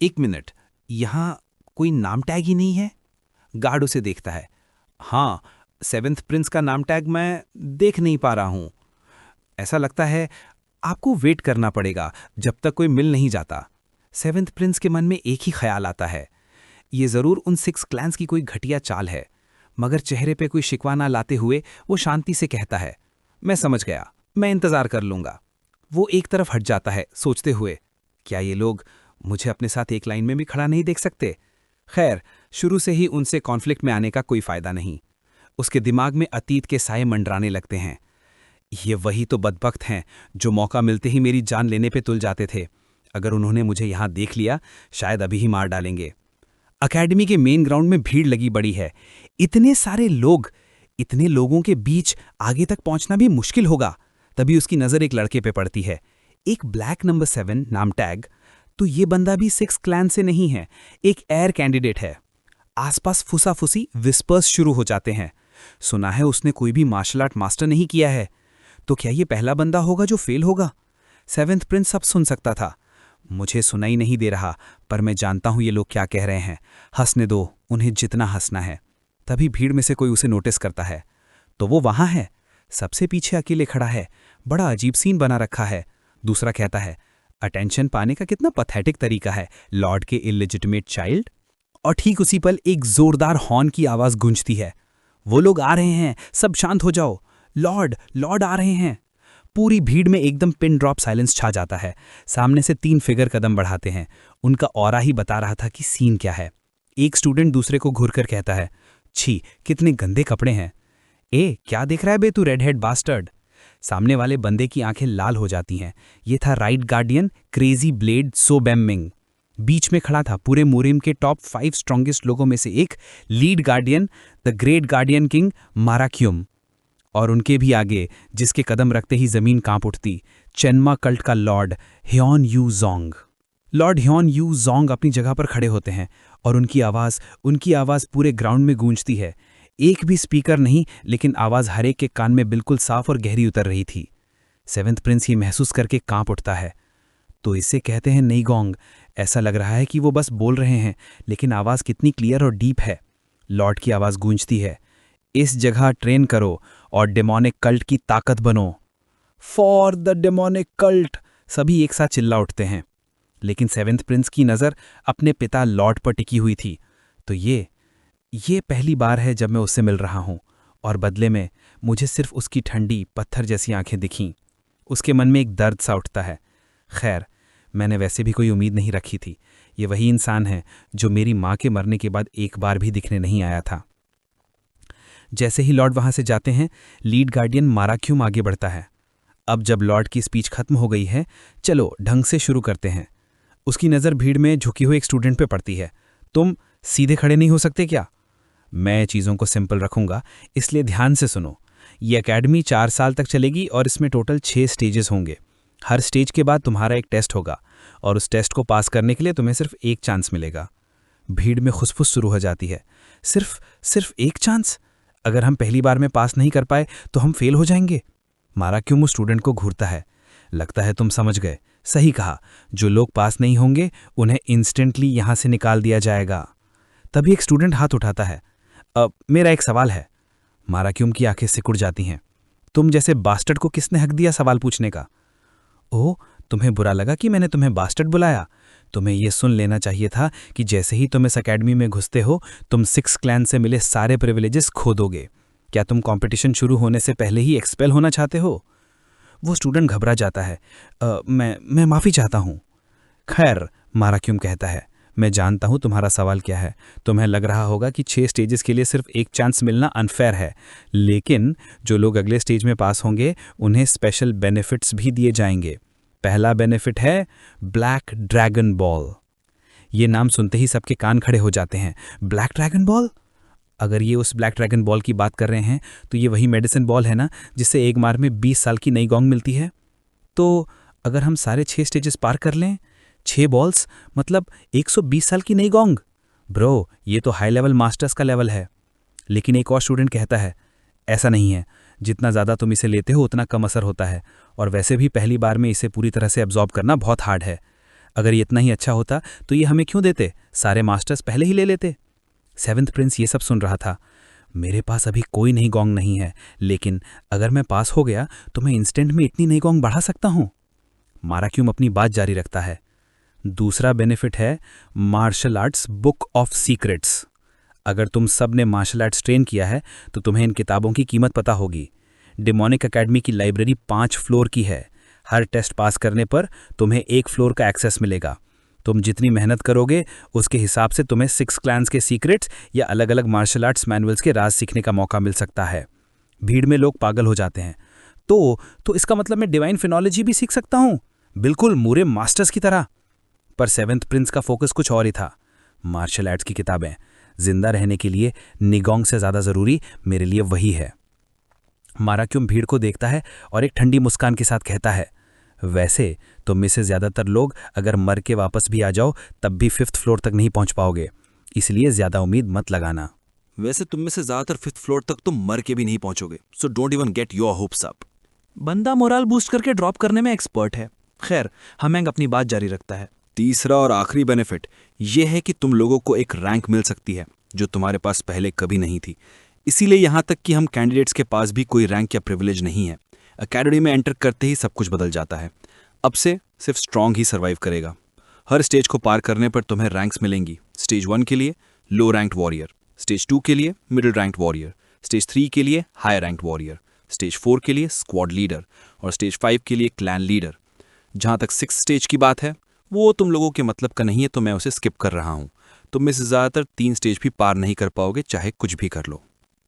एक मिनट, यहाँ कोई नाम टैग ही नहीं है। गार्ड उसे देखता है। हाँ, सेवेंथ प्रिंस का नाम टैग मैं देख नहीं पा रहा हूँ। ऐसा लगता है आपको वेट करना पड़ेगा जब तक कोई मिल नहीं जाता। सेवेंथ प्रिंस के मन में एक ही ख्याल आता है, ये जरूर उन 6 क्लैंस की कोई घटिया चाल है। मगर चेहरे पे कोई शिकवा ना लाते हुए वो शांति से कहता है, मैं समझ गया, मैं इंतजार कर लूंगा। वो एक तरफ हट जाता है सोचते हुए, क्या ये लोग मुझे अपने साथ एक लाइन में भी खड़ा नहीं देख सकते? खैर, शुरू से ही उनसे कॉन्फ्लिक्ट में आने का कोई फायदा नहीं। उसके दिमाग में अतीत के साए मंडराने लगते हैं। ये वही तो बदबख्त हैं जो मौका मिलते ही मेरी जान लेने पे तुल जाते थे। अगर उन्होंने मुझे यहां देख लिया, शायद अभी ही मार डालेंगे। अकेडमी के मेन ग्राउंड में भीड़ लगी बड़ी है। इतने सारे लोग, इतने लोगों के बीच आगे तक पहुंचना भी मुश्किल होगा। तभी उसकी नजर एक लड़के पे पड़ती है, एक ब्लैक नंबर 7 नाम टैग। तो ये बंदा भी 6 क्लैन से नहीं है, एक एयर कैंडिडेट है। आसपास फुसाफुसी विस्पर्स शुरू हो जाते हैं। सुना है उसने कोई भी मार्शल आर्ट मास्टर नहीं किया है। तो क्या ये पहला बंदा होगा जो फेल होगा? सेवेंथ प्रिंस सब सुन सकता था। मुझे सुनाई नहीं दे रहा, पर मैं जानता हूं ये लोग क्या कह रहे हैं। हंसने दो, उन्हें जितना हंसना है। तभी भीड़ में से कोई उसे नोटिस करता है। तो वो वहां है, सबसे पीछे अकेले खड़ा है। बड़ा अजीब सीन बना रखा है। दूसरा कहता है, अटेंशन पाने का कितना पथेटिक तरीका है, लॉर्ड के इलिजिटिमेट चाइल्ड। और ठीक उसी पल एक जोरदार हॉर्न की आवाज गूंजती है। वो लोग आ रहे हैं, सब शांत हो जाओ, लॉर्ड लॉर्ड आ रहे हैं। पूरी भीड़ में एकदम पिन ड्रॉप साइलेंस छा जाता है। सामने से 3 फिगर कदम बढ़ाते हैं। उनका ऑरा ही बता रहा था कि सीन क्या है। एक स्टूडेंट दूसरे को घूरकर कहता है, छी कितने गंदे कपड़े हैं। ए क्या देख रहा है बे तू, रेड हेड बास्टर्ड। सामने वाले बंदे की आंखें लाल हो जाती हैं। ये था राइट गार्डियन क्रेजी ब्लेड सोबेमिंग। बीच में खड़ा था पूरे मुरिम के टॉप 5 स्ट्रॉन्गेस्ट लोगों में से एक, lead guardian the great guardian king माराक्यूम। और उनके भी आगे, जिसके कदम रखते ही जमीन कांप उठती, चेनमा कल्ट का Lord Hyeon you Jong. Lord Hyeon you Jong अपनी जगह पर खड़े होते हैं और उनकी आवाज़ पूरे ग्राउंड में गूंजती है। एक भी स्पीकर नहीं, लेकिन आवाज़ हरेक के कान में बिल्कुल साफ और गहरी उतर रही थी। सेवेंथ प्रिंस ये महसूस करके कांप उठता है। तो इसे कहते हैं नई गोंग। ऐसा लग रहा है कि वो बस बोल रहे हैं, लेकिन आवाज़ कितनी क्लियर और डीप है। लॉर्ड की आवाज़ गूंजती है, इस जगह ट्रेन करो और डेमोनिक कल्ट की ताकत बनो। फॉर द डेमोनिक कल्ट, सभी एक साथ चिल्ला उठते हैं। लेकिन सेवेंथ प्रिंस की नज़र अपने पिता लॉर्ड पर टिकी हुई थी। तो ये पहली बार है जब मैं उससे मिल रहा हूं, और बदले में मुझे सिर्फ उसकी ठंडी पत्थर जैसी आंखें दिखीं। उसके मन में एक दर्द सा उठता है। खैर, मैंने वैसे भी कोई उम्मीद नहीं रखी थी। ये वही इंसान है जो मेरी माँ के मरने के बाद एक बार भी दिखने नहीं आया था। जैसे ही लॉर्ड वहां से जाते हैं, लीड गार्डियन माराक्यूम आगे बढ़ता है। अब जब लॉर्ड की स्पीच खत्म हो गई है, चलो ढंग से शुरू करते हैं। उसकी नज़र भीड़ में झुकी हुई एक स्टूडेंट पे पड़ती है। तुम सीधे खड़े नहीं हो सकते क्या? मैं चीज़ों को सिंपल रखूंगा, इसलिए ध्यान से सुनो। ये एकेडमी 4 साल तक चलेगी और इसमें टोटल 6 स्टेजेस होंगे। हर स्टेज के बाद तुम्हारा एक टेस्ट होगा और उस टेस्ट को पास करने के लिए तुम्हें सिर्फ एक चांस मिलेगा। भीड़ में खुसफुस शुरू हो जाती है। सिर्फ एक चांस? अगर हम पहली बार में पास नहीं कर पाए तो हम फेल हो जाएंगे। माराक्यूम उस स्टूडेंट को घूरता है। लगता है तुम समझ गए। सही कहा, जो लोग पास नहीं होंगे उन्हें इंस्टेंटली यहां से निकाल दिया जाएगा। तभी एक स्टूडेंट हाथ उठाता है। मेरा एक सवाल है। माराक्यूम की आंखें सिकुड़ जाती हैं। तुम जैसे बास्टर्ड को किसने हक दिया सवाल पूछने का? ओह, तुम्हें बुरा लगा कि मैंने तुम्हें बास्टर्ड बुलाया? तुम्हें यह सुन लेना चाहिए था कि जैसे ही तुम इस अकेडमी में घुसते हो, तुम 6 क्लैन से मिले सारे प्रिविलेजेस खो दोगे। क्या तुम कंपटीशन शुरू होने से पहले ही एक्सपेल होना चाहते हो? वो स्टूडेंट घबरा जाता है। मैं माफ़ी चाहता हूँ। खैर, माराक्यूम कहता है, मैं जानता हूँ तुम्हारा सवाल क्या है। तुम्हें लग रहा होगा कि 6 स्टेजेस के लिए सिर्फ एक चांस मिलना अनफेयर है, लेकिन जो लोग अगले स्टेज में पास होंगे उन्हें स्पेशल बेनिफिट्स भी दिए जाएंगे। पहला बेनिफिट है ब्लैक ड्रैगन बॉल। ये नाम सुनते ही सबके कान खड़े हो जाते हैं। Black dragon ball? अगर ये उस ब्लैक ड्रैगन बॉल की बात कर रहे हैं तो ये वही मेडिसिन बॉल है ना, जिससे एक मार में 20 साल की नई गोंग मिलती है। तो अगर हम सारे 6 स्टेजेस पार कर लें, 6 बॉल्स मतलब 120 साल की नई गोंग। ब्रो, ये तो हाई लेवल मास्टर्स का लेवल है। लेकिन एक और स्टूडेंट कहता है, ऐसा नहीं है। जितना ज़्यादा तुम इसे लेते हो उतना कम असर होता है, और वैसे भी पहली बार में इसे पूरी तरह से एब्जॉर्ब करना बहुत हार्ड है। अगर ये इतना ही अच्छा होता तो ये हमें क्यों देते, सारे मास्टर्स पहले ही ले लेते। सेवेंथ प्रिंस ये सब सुन रहा था। मेरे पास अभी कोई नई गोंग नहीं है, लेकिन अगर मैं पास हो गया तो मैं इंस्टेंट में इतनी नई गोंग बढ़ा सकता हूँ। माराक्यूम अपनी बात जारी रखता है। दूसरा बेनिफिट है martial arts book of secrets. अगर तुम सब ने मार्शल आर्ट्स ट्रेन किया है तो तुम्हें इन किताबों की कीमत पता होगी। डेमोनिक एकेडमी की लाइब्रेरी 5 फ्लोर की है। हर टेस्ट पास करने पर तुम्हें 1 फ्लोर का एक्सेस मिलेगा। तुम जितनी मेहनत करोगे उसके हिसाब से तुम्हें 6 क्लैन्स के सीक्रेट्स या अलग अलग मार्शल आर्ट्स मैनुअल्स के राज सीखने का मौका मिल सकता है। भीड़ में लोग पागल हो जाते हैं। तो इसका मतलब मैं डिवाइन फिनोलॉजी भी सीख सकता हूँ, बिल्कुल मूरे मास्टर्स की तरह। पर सेवेंथ प्रिंस का फोकस कुछ और ही था। मार्शल आर्ट्स की किताबें। जिंदा रहने के लिए निगोंग से ज्यादा जरूरी मेरे लिए वही है। माराक्यूम भीड़ को देखता है और एक ठंडी मुस्कान के साथ कहता है, वैसे तुम में से ज्यादातर लोग अगर मर के वापस भी आ जाओ तब भी 5th फ्लोर तक नहीं पहुंच पाओगे, इसलिए ज्यादा उम्मीद मत लगाना। वैसे तुम में से ज्यादातर 5th फ्लोर तक तुम मर के भी नहीं पहुंचोगे, so don't even get your hopes up. बंदा मोराल बूस्ट करके ड्रॉप करने में एक्सपर्ट है। खैर, हमेंग अपनी बात जारी रखता है। तीसरा और आखिरी बेनिफिट यह है कि तुम लोगों को एक रैंक मिल सकती है जो तुम्हारे पास पहले कभी नहीं थी। इसीलिए यहां तक कि हम कैंडिडेट्स के पास भी कोई रैंक या प्रिविलेज नहीं है। अकेडमी में एंटर करते ही सब कुछ बदल जाता है। अब से सिर्फ स्ट्रांग ही सर्वाइव करेगा। हर स्टेज को पार करने पर तुम्हें रैंक्स मिलेंगी। स्टेज 1 के लिए लो रैंक्ड वॉरियर, स्टेज 2 के लिए मिडिल रैंक्ड वॉरियर, स्टेज 3 के लिए हाई रैंक्ड वॉरियर, स्टेज 4 के लिए स्क्वाड लीडर और स्टेज 5 के लिए क्लैन लीडर। जहां तक 6th स्टेज की बात है वो तुम लोगों के मतलब का नहीं है, तो मैं उसे स्किप कर रहा हूं। तुम में से ज्यादातर 3 स्टेज भी पार नहीं कर पाओगे, चाहे कुछ भी कर लो।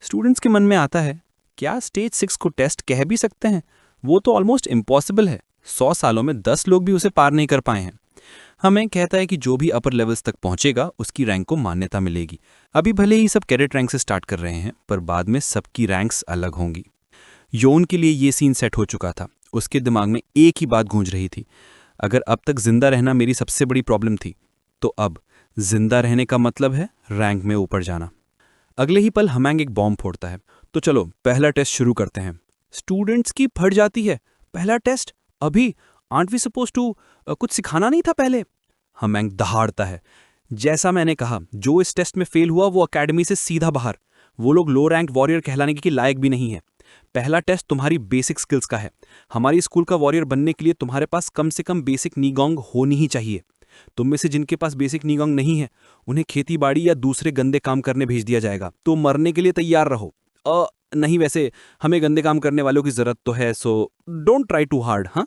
स्टूडेंट्स के मन में आता है, क्या स्टेज 6 को टेस्ट कह भी सकते हैं? वो तो ऑलमोस्ट इम्पॉसिबल है। 100 सालों में 10 लोग भी उसे पार नहीं कर पाए हैं। हमें कहता है कि जो भी अपर लेवल्स तक पहुंचेगा उसकी रैंक को मान्यता मिलेगी। अभी भले ही सब कैडेट रैंक से स्टार्ट कर रहे हैं, पर बाद में सबकी रैंक्स अलग होंगी। योन के लिए ये सीन सेट हो चुका था। उसके दिमाग में एक ही बात गूंज रही थी, अगर अब तक जिंदा रहना मेरी सबसे बड़ी प्रॉब्लम थी, तो अब जिंदा रहने का मतलब है रैंक में ऊपर जाना। अगले ही पल हमेंग एक बॉम्ब फोड़ता है। तो चलो पहला टेस्ट शुरू करते हैं। स्टूडेंट्स की फट जाती है। पहला टेस्ट अभी? आंट वी सपोज टू कुछ सिखाना नहीं था पहले? हमेंग दहाड़ता है। जैसा मैंने कहा, जो इस टेस्ट में फेल हुआ वो अकेडमी से सीधा बाहर। वो लोग लो रैंक वॉरियर कहलाने के लायक भी नहीं है। पहला टेस्ट तुम्हारी बेसिक स्किल्स का है। हमारी स्कूल का वॉरियर बनने के लिए तुम्हारे पास कम से कम बेसिक नीगोंग होनी ही चाहिए। तुम में से जिनके पास बेसिक नीगोंग नहीं है उन्हें खेती बाड़ी या दूसरे गंदे काम करने भेज दिया जाएगा। तो मरने के लिए तैयार रहो। नहीं, वैसे हमें गंदे काम करने वालों की जरूरत तो है, so don't try too hard. हाँ,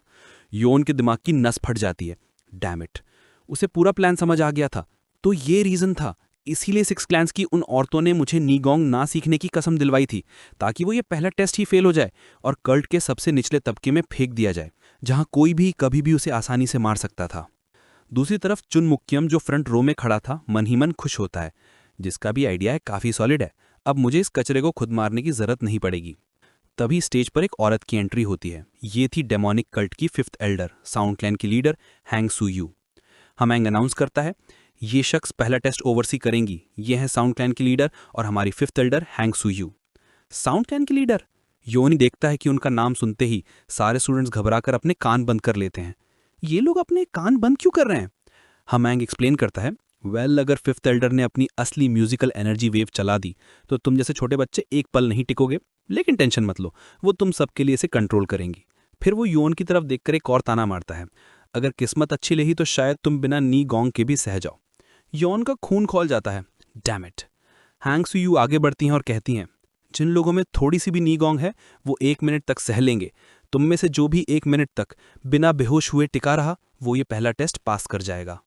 योन के दिमाग की नस फट जाती है। डैम इट, उसे पूरा प्लान समझ आ गया था। तो ये रीजन था, इसीलिए 6 क्लैंस की उन औरतों ने मुझे नीगोंग ना सीखने की कसम दिलवाई थी, ताकि वो ये पहला टेस्ट ही फेल हो जाए और कल्ट के सबसे निचले तबके में फेंक दिया जाए, जहां कोई भी कभी भी उसे आसानी से मार सकता था। दूसरी तरफ चुन मुक्यम जो फ्रंट रो में खड़ा था, मन ही मन खुश होता है, जिसका भी आइडिया है काफी सॉलिड है। अब मुझे इस कचरे को खुद मारने की जरूरत नहीं पड़ेगी। तभी स्टेज पर एक औरत की एंट्री होती है। ये थी डेमोनिक कल्ट की 5th एल्डर, साउंड क्लैन की लीडर हैंग सू यू। हमेंग अनाउंस करता है, ये शख्स पहला टेस्ट ओवरसी करेंगी। ये है साउंड क्लैन की लीडर और हमारी 5th एल्डर हैंग सू यू। साउंड क्लैन की लीडर? योनी देखता है कि उनका नाम सुनते ही सारे स्टूडेंट्स घबराकर अपने कान बंद कर लेते हैं। ये लोग अपने कान बंद क्यों कर रहे हैं? हमेंग एक्सप्लेन करता है, अगर 5th एल्डर ने अपनी असली म्यूजिकल एनर्जी वेव चला दी तो तुम जैसे छोटे बच्चे एक पल नहीं टिकोगे। लेकिन टेंशन मत लो, वो तुम सबके लिए इसे कंट्रोल करेंगी। फिर वो योन की तरफ देखकर एक और ताना मारता है, अगर किस्मत अच्छी रही तो शायद तुम बिना नी गोंग के भी सह जाओ। योन का खून खौल जाता है। Damn it. Hang Sue Yu आगे बढ़ती हैं और कहती हैं, जिन लोगों में थोड़ी सी भी नी गोंग है वो 1 मिनट तक सह लेंगे। तुम में से जो भी 1 मिनट तक बिना बेहोश हुए टिका रहा वो ये पहला टेस्ट पास कर जाएगा।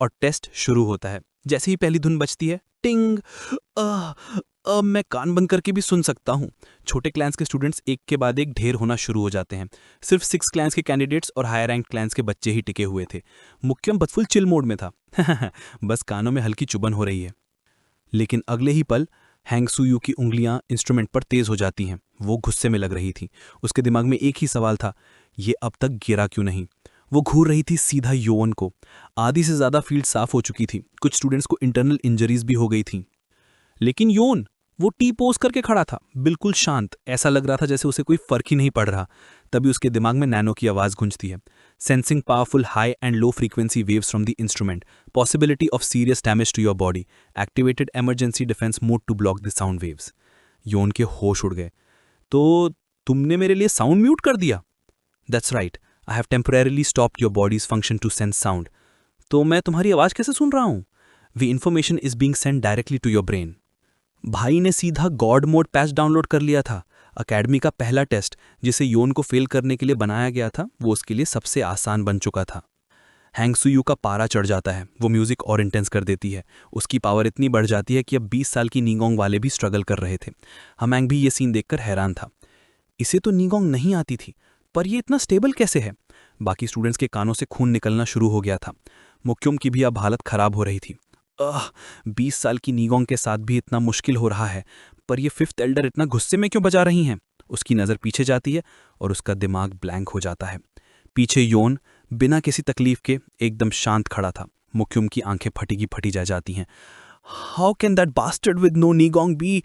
और टेस्ट शुरू होता है। जैसे ही पहली धुन बजती है, टिंग। मैं कान बंद करके भी सुन सकता हूँ। छोटे क्लैंस के स्टूडेंट्स एक के बाद एक ढेर होना शुरू हो जाते हैं। सिर्फ 6 क्लैंस के कैंडिडेट्स और हायर रैंक क्लैंस के बच्चे ही टिके हुए थे। मुक्यम बदफुल चिल मोड में था। बस कानों में हल्की चुभन हो रही है। लेकिन अगले ही पल हैंग सू यू की उंगलियां इंस्ट्रूमेंट पर तेज हो जाती हैं। वो गुस्से में लग रही थी। उसके दिमाग में एक ही सवाल था, ये अब तक गिरा क्यों नहीं? वो घूर रही थी सीधा योन को। आधी से ज्यादा फील्ड साफ हो चुकी थी। कुछ स्टूडेंट्स को इंटरनल इंजरीज भी हो गई थी। लेकिन योन, वो टी पोज करके खड़ा था, बिल्कुल शांत। ऐसा लग रहा था जैसे उसे कोई फर्क ही नहीं पड़ रहा। तभी उसके दिमाग में नैनो की आवाज गूंजती है, sensing powerful high and low frequency waves from the instrument, possibility of serious damage to your body, activated emergency defense mode to block the sound waves. योन के होश उड़ गए। तो तुमने मेरे लिए साउंड म्यूट कर दिया? That's right. I have temporarily stopped your body's function to sense sound. तो मैं तुम्हारी आवाज कैसे सुन रहा हूं? The information is being sent directly to your brain. भाई ने सीधा गॉड मोड पैच डाउनलोड कर लिया था। अकेडमी का पहला टेस्ट जिसे योन को फेल करने के लिए बनाया गया था वो उसके लिए सबसे आसान बन चुका था। हैंग सुयू का पारा चढ़ जाता है, वो म्यूजिक और इंटेंस कर देती है। उसकी पावर इतनी बढ़ जाती है कि अब 20 साल की नीगोंग वाले भी स्ट्रगल कर रहे थे। हमेंग भी ये सीन देखकर हैरान था। इसे तो नीगोंग नहीं आती थी, पर ये इतना स्टेबल कैसे है? बाकी स्टूडेंट्स के कानों से खून निकलना शुरू हो गया था। मुक्युम की भी अब हालत खराब हो रही थी। 20 साल की नीगोंग के साथ भी इतना मुश्किल हो रहा है, पर ये फिफ्थ एल्डर इतना गुस्से में क्यों बजा रही हैं? उसकी नज़र पीछे जाती है और उसका दिमाग ब्लैंक हो जाता है। पीछे योन बिना किसी तकलीफ के एकदम शांत खड़ा था। मुक्युम की आंखें फटी की फटी जा जाती हैं। How can that bastard with no neigong be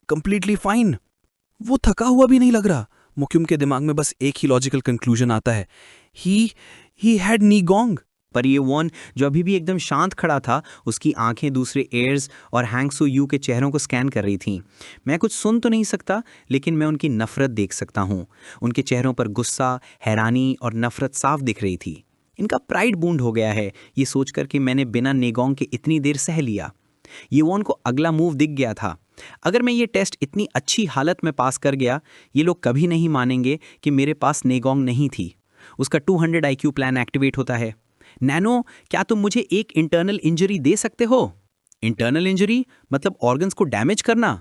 completely fine? वो थका हुआ भी नहीं लग रहा। मुक्युम के दिमाग में बस एक ही लॉजिकल कंक्लूजन आता है, ही हैड नीगोंग। पर ये वॉन जो अभी भी एकदम शांत खड़ा था, उसकी आंखें दूसरे एयर्स और हैंग सो यू के चेहरों को स्कैन कर रही थीं। मैं कुछ सुन तो नहीं सकता, लेकिन मैं उनकी नफ़रत देख सकता हूँ। उनके चेहरों पर गुस्सा, हैरानी और नफ़रत साफ दिख रही थी। इनका प्राइड बूंड हो गया है, ये सोचकर कि मैंने बिना नेगोंग के इतनी देर सह लिया। ये वॉन को अगला मूव दिख गया था। अगर मैं ये टेस्ट इतनी अच्छी हालत में पास कर गया, ये लोग कभी नहीं मानेंगे कि मेरे पास नेगोंग नहीं थी। उसका 200 IQ प्लान एक्टिवेट होता है। नैनो, क्या तुम मुझे एक इंटरनल इंजरी दे सकते हो? इंटरनल इंजरी मतलब ऑर्गन्स को डैमेज करना?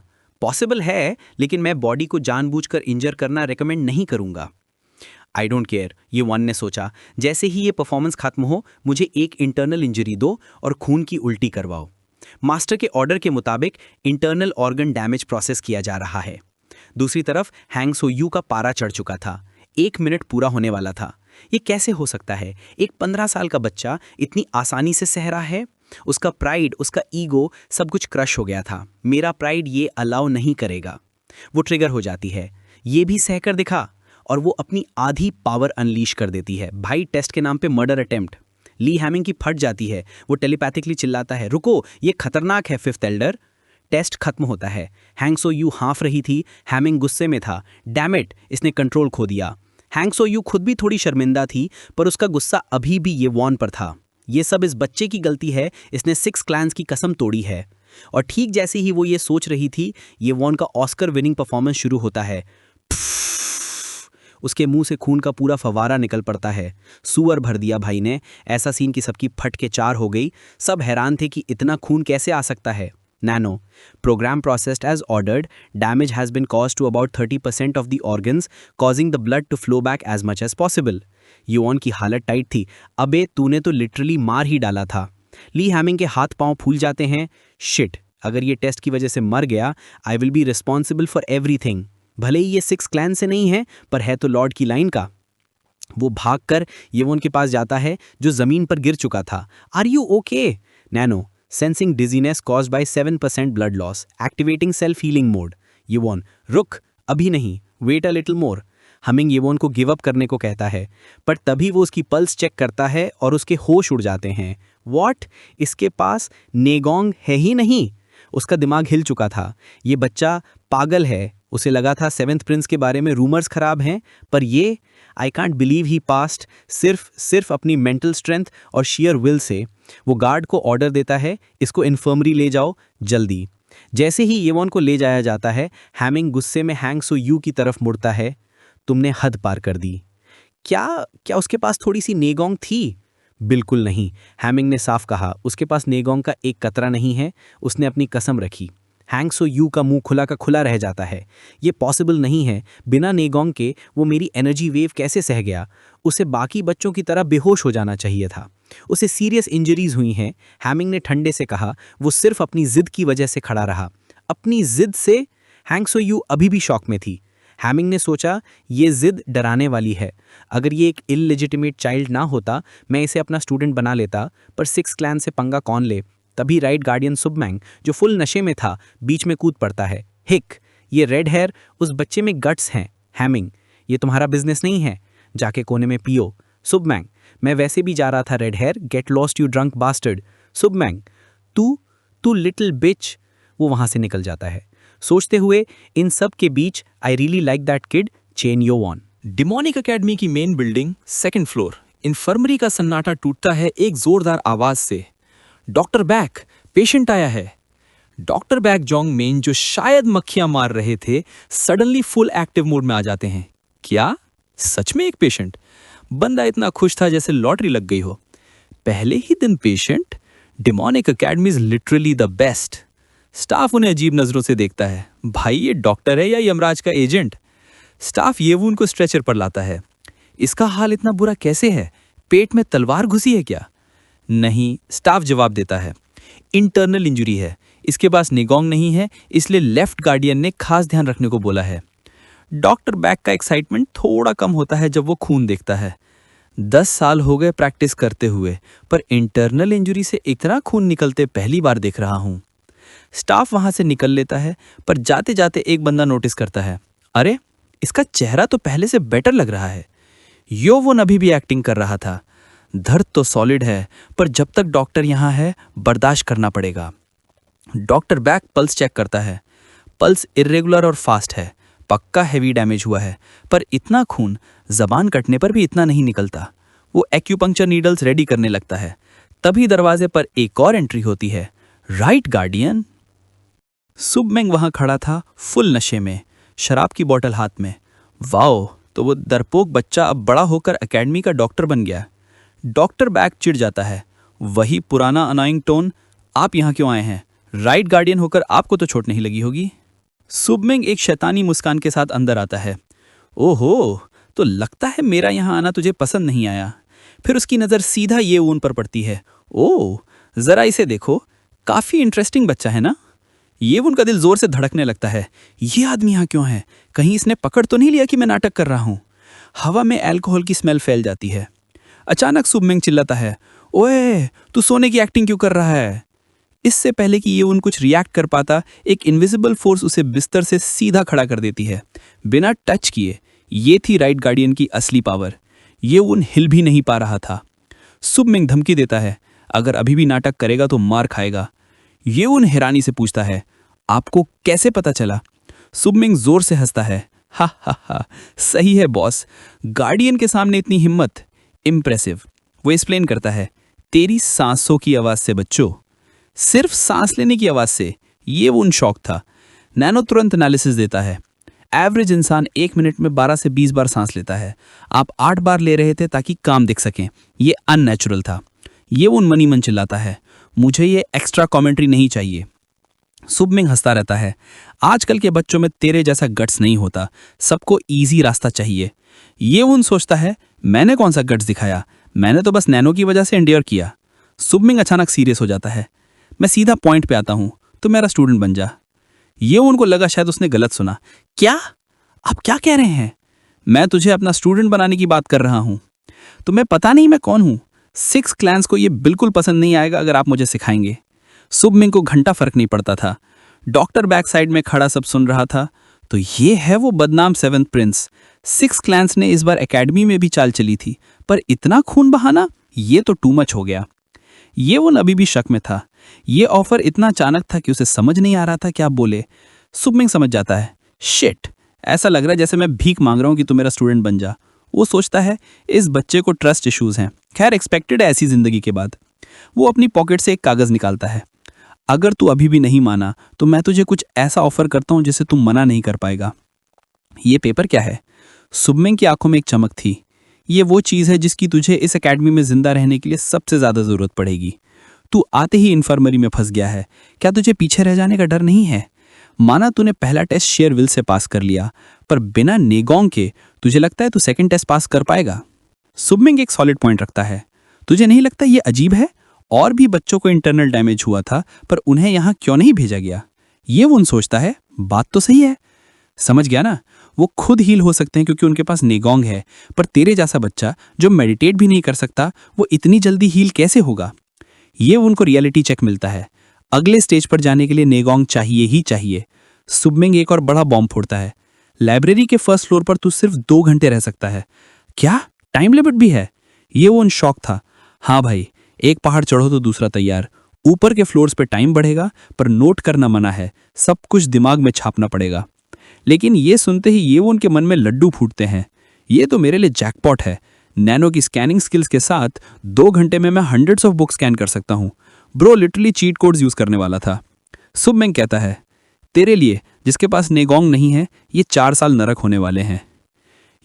पॉसिबल है, लेकिन मैं बॉडी को जानबूझकर इंजर करना रेकमेंड नहीं करूंगा। आई डोंट केयर, ये वन ने सोचा। जैसे ही ये परफॉर्मेंस खत्म हो, मुझे एक इंटरनल इंजरी दो और खून की उल्टी करवाओ। मास्टर के ऑर्डर के मुताबिक इंटरनल ऑर्गन डैमेज प्रोसेस किया जा रहा है। दूसरी तरफ हैंग सो यू का पारा चढ़ चुका था। 1 मिनट पूरा होने वाला था। ये कैसे हो सकता है? एक 15 साल का बच्चा इतनी आसानी से सह रहा है। उसका प्राइड, उसका ईगो, सब कुछ क्रश हो गया था। मेरा प्राइड ये अलाउ नहीं करेगा। वो ट्रिगर हो जाती है। ये भी सहकर दिखा, और वो अपनी आधी पावर अनलीश कर देती है। भाई, टेस्ट के नाम पे मर्डर अटेम्प्ट। ली हैमिंग की फट जाती है। वो टेलीपैथिकली चिल्लाता है, रुको, ये खतरनाक है फिफ्थ एल्डर। टेस्ट खत्म होता है। हैंग सो यू हाँफ रही थी। हैमिंग गुस्से में था। डैम इट, इसने कंट्रोल खो दिया। हैंग सो यू खुद भी थोड़ी शर्मिंदा थी, पर उसका गुस्सा अभी भी ये वॉन पर था। ये सब इस बच्चे की गलती है, इसने 6 क्लैंस की कसम तोड़ी है। और ठीक जैसे ही वो ये सोच रही थी, ये वॉन का ऑस्कर विनिंग परफॉर्मेंस शुरू होता है। उसके मुंह से खून का पूरा फवारा निकल पड़ता है। सुअर भर दिया भाई ने। ऐसा सीन कि सबकी फट के 4 हो गई। सब हैरान थे कि इतना खून कैसे आ सकता है। Nano, program processed as ordered, damage has been caused to about 30% of the organs, causing the blood to flow back as much as possible. योन की हालत टाइट थी। अबे, तूने तो लिटरली मार ही डाला था। ली हैमिंग के हाथ पांव फूल जाते हैं। शिट, अगर ये टेस्ट की वजह से मर गया, I will be responsible for everything. भले ही ये 6 क्लैन से नहीं है, पर है तो लॉर्ड की लाइन का। वो भागकर येवोन के पास जाता है, जो जमीन पर गिर चुका था। Are you okay? Nano, sensing dizziness caused by 7% blood loss, activating self-healing mode. येवोन, रुक, अभी नहीं, wait a little more. हमिंग येवोन को गिव अप करने को कहता है, पर तभी वो उसकी पल्स चेक करता है और उसके होश उड़ जाते हैं। What? इसके पास नेगोंग है ही नहीं। उसका दिमाग हिल चुका था। ये बच्चा पागल है। उसे लगा था 7th प्रिंस के बारे में रूमर्स खराब हैं, पर ये I can't believe he past. सिर्फ अपनी मेंटल स्ट्रेंथ और शेयर विल से वो गार्ड को ऑर्डर देता है, इसको इन्फर्मरी ले जाओ जल्दी। जैसे ही येवोन को ले जाया जाता है, हैमिंग गुस्से में हैंग सो यू की तरफ मुड़ता है। तुमने हद पार कर दी। क्या उसके पास थोड़ी सी नेगोंग थी? बिल्कुल नहीं, हैमिंग ने साफ कहा। उसके पास नेगोंग का एक कतरा नहीं है। उसने अपनी कसम रखी। हैंग सो यू का मुंह खुला का खुला रह जाता है। ये पॉसिबल नहीं है। बिना नेगोंग के वो मेरी एनर्जी वेव कैसे सह गया? उसे बाकी बच्चों की तरह बेहोश हो जाना चाहिए था। उसे सीरियस इंजरीज हुई हैं। हैमिंग ने ठंडे से कहा। वो सिर्फ अपनी जिद की वजह से खड़ा रहा। अपनी जिद से? हैंग सो यू अभी भी शॉक में थी। हैमिंग ने सोचा, ये जिद डराने वाली है। अगर ये एक इललेजिटिमेट चाइल्ड ना होता, मैं इसे अपना स्टूडेंट बना लेता, पर 6 क्लैन से पंगा कौन ले? तभी राइट गार्डियन सुबमैंग, जो फुल नशे में था, बीच में कूद पड़ता है। हिक, ये रेड हेयर, उस बच्चे में गट्स हैं। हैमिंग, ये तुम्हारा बिजनेस नहीं है, जाके कोने में पियो। सुबमैंग, मैं वैसे भी जा रहा था red hair, get lost you drunk bastard. सुबमैंग, तू लिटिल बिच। वो वहां से निकल जाता है, सोचते हुए इन सब के बीच I really like that kid, चेन यो ऑन। डिमोनिक एकेडमी की main building, second floor. Infirmary का सन्नाटा टूटता है एक जोरदार आवाज से। डॉक्टर बैक, पेशेंट आया है। डॉक्टर बैक जोंग मेन, जो शायद मक्खियां मार रहे थे, सडनली फुल एक्टिव मोड में आ जाते हैं। क्या सच में एक पेशेंट? बंदा इतना खुश था जैसे लॉटरी लग गई हो। पहले ही दिन patient? Demonic academy is literally the best. Staff उन्हें अजीब नजरों से देखता है। भाई ये डॉक्टर है या यमराज का एजेंट? स्टाफ येवून को स्ट्रेचर पर लाता है। इसका हाल इतना बुरा कैसे है? पेट में तलवार घुसी है क्या? नहीं, स्टाफ जवाब देता है, इंटरनल इंजरी है, इसके पास निगोंग नहीं है, इसलिए लेफ्ट गार्डियन ने खास ध्यान रखने को बोला है। डॉक्टर बैक का एक्साइटमेंट थोड़ा कम होता है जब वो खून देखता है। 10 साल हो गए प्रैक्टिस करते हुए, पर इंटरनल इंजरी से इतना खून निकलते पहली बार देख रहा हूं। स्टाफ वहां से निकल लेता है, पर जाते जाते एक बंदा नोटिस करता है, अरे इसका चेहरा तो पहले से बेटर लग रहा है। योवोन अभी भी एक्टिंग कर रहा था। दर्द तो सॉलिड है, पर जब तक डॉक्टर यहां है बर्दाश्त करना पड़ेगा। डॉक्टर बैक पल्स चेक करता है। पल्स इर्रेगुलर और फास्ट है, पक्का हेवी डैमेज हुआ है, पर इतना खून जबान कटने पर भी इतना नहीं निकलता। वो एक्यूपंक्चर नीडल्स रेडी करने लगता है। तभी दरवाजे पर एक और एंट्री होती है, राइट गार्डियन। सुबमेंग वहां खड़ा था, फुल नशे में, शराब की बोतल हाथ में। वाओ, तो वो डरपोक बच्चा अब बड़ा होकर एकेडमी का डॉक्टर बन गया। डॉक्टर बैक चिढ़ जाता है। वही पुराना अनाइंग टोन, आप यहाँ क्यों आए हैं? राइट गार्डियन होकर आपको तो चोट नहीं लगी होगी। सुबमेंग एक शैतानी मुस्कान के साथ अंदर आता है। ओहो, तो लगता है मेरा यहाँ आना तुझे पसंद नहीं आया। फिर उसकी नज़र सीधा येवून पर पड़ती है। ओह, जरा इसे देखो, काफ़ी इंटरेस्टिंग बच्चा है ना? येवून का दिल जोर से धड़कने लगता है। ये आदमी यहाँ क्यों है? कहीं इसने पकड़ तो नहीं लिया कि मैं नाटक कर रहा हूँ? हवा में अल्कोहल की स्मेल फैल जाती है। अचानक सुबमेंग चिल्लाता है, ओए, तू सोने की एक्टिंग क्यों कर रहा है? इससे पहले कि ये उन कुछ रिएक्ट कर पाता, एक इनविजिबल फोर्स उसे बिस्तर से सीधा खड़ा कर देती है, बिना टच किए। ये थी राइट गार्डियन की असली पावर। ये उन हिल भी नहीं पा रहा था। सुबमेंग धमकी देता है, अगर अभी भी नाटक करेगा तो मार खाएगा। ये उन हैरानी से पूछता है, आपको कैसे पता चला? सुबमेंग जोर से हंसता है, हा हा हा, सही है बॉस, गार्डियन के सामने इतनी हिम्मत, इम्प्रेसिव। वो एक्सप्लेन करता है, तेरी सांसों की आवाज से बच्चों, सिर्फ सांस लेने की आवाज से। ये वो उन शौक था। नैनो तुरंत एनालिसिस देता है, एवरेज इंसान 1 मिनट में 12 से 20 बार सांस लेता है, आप 8 बार ले रहे थे ताकि काम दिख सकें। ये अननेचुरल था। ये उन मनी मन चिल्लाता है, मुझे ये एक्स्ट्रा कमेंट्री नहीं चाहिए। सुबमेंग हंसता रहता है, आजकल के बच्चों में तेरे जैसा गट्स नहीं होता, सबको इजी रास्ता चाहिए। ये उन सोचता है, मैंने कौन सा गट्स दिखाया, मैंने तो बस नैनो की वजह से एंड्योर किया। सुबमेंग अचानक सीरियस हो जाता है, मैं सीधा पॉइंट पे आता हूँ, तो मेरा स्टूडेंट बन जा। ये उनको लगा शायद उसने गलत सुना। क्या? आप क्या कह रहे हैं? मैं तुझे अपना स्टूडेंट बनाने की बात कर रहा हूँ। तुम्हें पता नहीं मैं कौन हूँ? 6 क्लैंस को ये बिल्कुल पसंद नहीं आएगा अगर आप मुझे सिखाएंगे। सुबमेंग को घंटा फर्क नहीं पड़ता था। डॉक्टर बैक साइड में खड़ा सब सुन रहा था। तो ये है वो बदनाम 7th प्रिंस। 6 क्लैंस ने इस बार एकेडमी में भी चाल चली थी, पर इतना खून बहाना, ये तो टू मच हो गया। ये वो अभी भी शक में था। ये ऑफर इतना अचानक था कि उसे समझ नहीं आ रहा था क्या बोले। सुबमेंग समझ जाता है, शिट, ऐसा लग रहा है जैसे मैं भीख मांग रहा हूँ कि तू मेरा स्टूडेंट बन जा। वो सोचता है, इस बच्चे को ट्रस्ट इश्यूज हैं। खैर, एक्सपेक्टेड है ऐसी जिंदगी के बाद। वो अपनी पॉकेट से एक कागज निकालता है, अगर तू अभी भी नहीं माना तो मैं तुझे कुछ ऐसा ऑफर करता हूं जिसे तू मना नहीं कर पाएगा। ये पेपर क्या है? सुबमेंग की आंखों में एक चमक थी। ये वो चीज़ है जिसकी तुझे इस एकेडमी में जिंदा रहने के लिए सबसे ज़्यादा ज़रूरत पड़ेगी। तू आते ही इन्फर्मरी में फंस गया है, क्या तुझे पीछे रह जाने का डर नहीं है? माना तूने पहला टेस्ट शेयर विल से पास कर लिया, पर बिना नेगोंग के तुझे लगता है तू सेकंड टेस्ट पास कर पाएगा? सुबमेंग एक सॉलिड पॉइंट रखता है, तुझे नहीं लगता ये अजीब है? और भी बच्चों को इंटरनल डैमेज हुआ था, पर उन्हें यहाँ क्यों नहीं भेजा गया? ये वो सोचता है, बात तो सही है। समझ गया ना, वो खुद हील हो सकते हैं क्योंकि उनके पास नेगोंग है, पर तेरे जैसा बच्चा जो मेडिटेट भी नहीं कर सकता, वो इतनी जल्दी हील कैसे होगा? ये उनको रियलिटी चेक मिलता है। अगले स्टेज पर जाने के लिए नेगोंग चाहिए ही चाहिए। सुबमेंग एक और बड़ा बॉम्ब फोड़ता है, लाइब्रेरी के फर्स्ट फ्लोर पर तू सिर्फ 2 घंटे रह सकता है। क्या टाइम लिमिट भी है? ये वो उन शौक था। हाँ भाई, एक पहाड़ चढ़ो तो दूसरा तैयार। ऊपर के फ्लोर्स पे टाइम बढ़ेगा, पर नोट करना मना है, सब कुछ दिमाग में छापना पड़ेगा। लेकिन ये सुनते ही ये वो उनके मन में लड्डू फूटते हैं। ये तो मेरे लिए जैकपॉट है। नैनो की स्कैनिंग स्किल्स के साथ 2 घंटे में मैं हंड्रेड्स ऑफ बुक स्कैन कर सकता हूँ। Bro literally cheat codes use करने वाला था। सुबमेंग कहता है, तेरे लिए जिसके पास नेगोंग नहीं है, ये 4 साल नरक होने वाले हैं।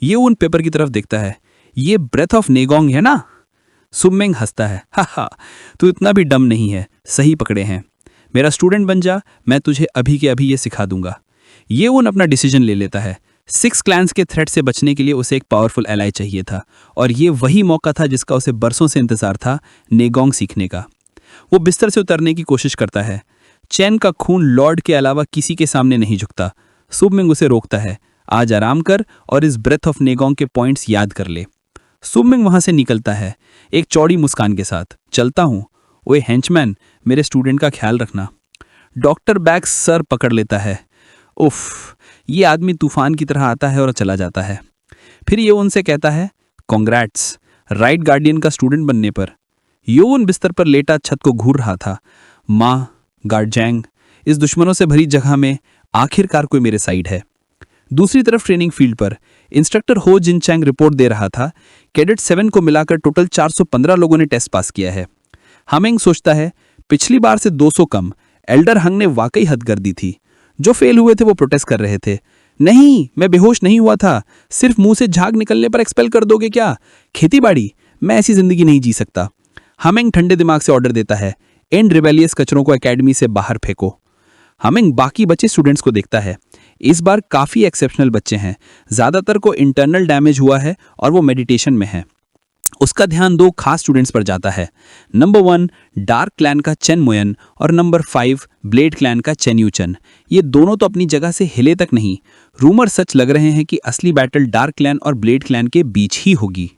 ये उन पेपर की तरफ देखता है, ये ब्रेथ ऑफ नेगोंग है ना? सुबमेंग हंसता है, हा, तू इतना भी डम नहीं है, सही पकड़े हैं। मेरा स्टूडेंट बन जा, मैं तुझे अभी के अभी ये सिखा दूंगा। ये उन अपना डिसीजन ले लेता है। 6 क्लैंस के थ्रेट से बचने के लिए उसे एक पावरफुल एलाई चाहिए था, और ये वही मौका था जिसका उसे बरसों से इंतजार था, नेगोंग सीखने का। वो बिस्तर से उतरने की कोशिश करता है। चैन का खून लॉर्ड के अलावा किसी के सामने नहीं झुकता। सुबमिंग उसे रोकता है, आज आराम कर और इस ब्रेथ ऑफ नेगोंग के पॉइंट्स याद कर ले। सुबमिंग वहां से निकलता है एक चौड़ी मुस्कान के साथ। चलता हूं, ओए हेंचमैन, मेरे स्टूडेंट का ख्याल रखना। डॉक्टर बैक्स सर पकड़ लेता है। उफ, ये आदमी तूफान की तरह आता है और चला जाता है। फिर ये उनसे कहता है, कॉन्ग्रैट्स राइट गार्डियन का स्टूडेंट बनने पर। योन बिस्तर पर लेटा छत को घूर रहा था। माँ, गार्डजैंग, इस दुश्मनों से भरी जगह में आखिरकार कोई मेरे साइड है। दूसरी तरफ ट्रेनिंग फील्ड पर इंस्ट्रक्टर हो जिनचैंग रिपोर्ट दे रहा था, कैडेट 7 को मिलाकर टोटल 415 लोगों ने टेस्ट पास किया है। हमेंग सोचता है, पिछली बार से 200 कम। एल्डर हंग ने वाकई हद कर दी थी। जो फेल हुए थे वो प्रोटेस्ट कर रहे थे। नहीं, मैं बेहोश नहीं हुआ था, सिर्फ मुंह से झाग निकलने पर एक्सपेल कर दोगे क्या? खेतीबाड़ी, मैं ऐसी जिंदगी नहीं जी सकता। हमेंग ठंडे दिमाग से ऑर्डर देता है, एंड रिबेलियस कचरों को एकेडमी से बाहर फेंको। हमेंग बाकी बचे स्टूडेंट्स को देखता है। इस बार काफी एक्सेप्शनल बच्चे हैं, ज्यादातर को इंटरनल डैमेज हुआ है और वो मेडिटेशन में है। उसका ध्यान 2 खास स्टूडेंट्स पर जाता है। नंबर 1 डार्क क्लैन का चेन मोयन और नंबर 5 ब्लेड क्लैन का चेन यूचन। ये दोनों तो अपनी जगह से हिले तक नहीं। रूमर सच लग रहे हैं कि असली बैटल डार्क क्लैन और ब्लेड क्लैन के बीच ही होगी।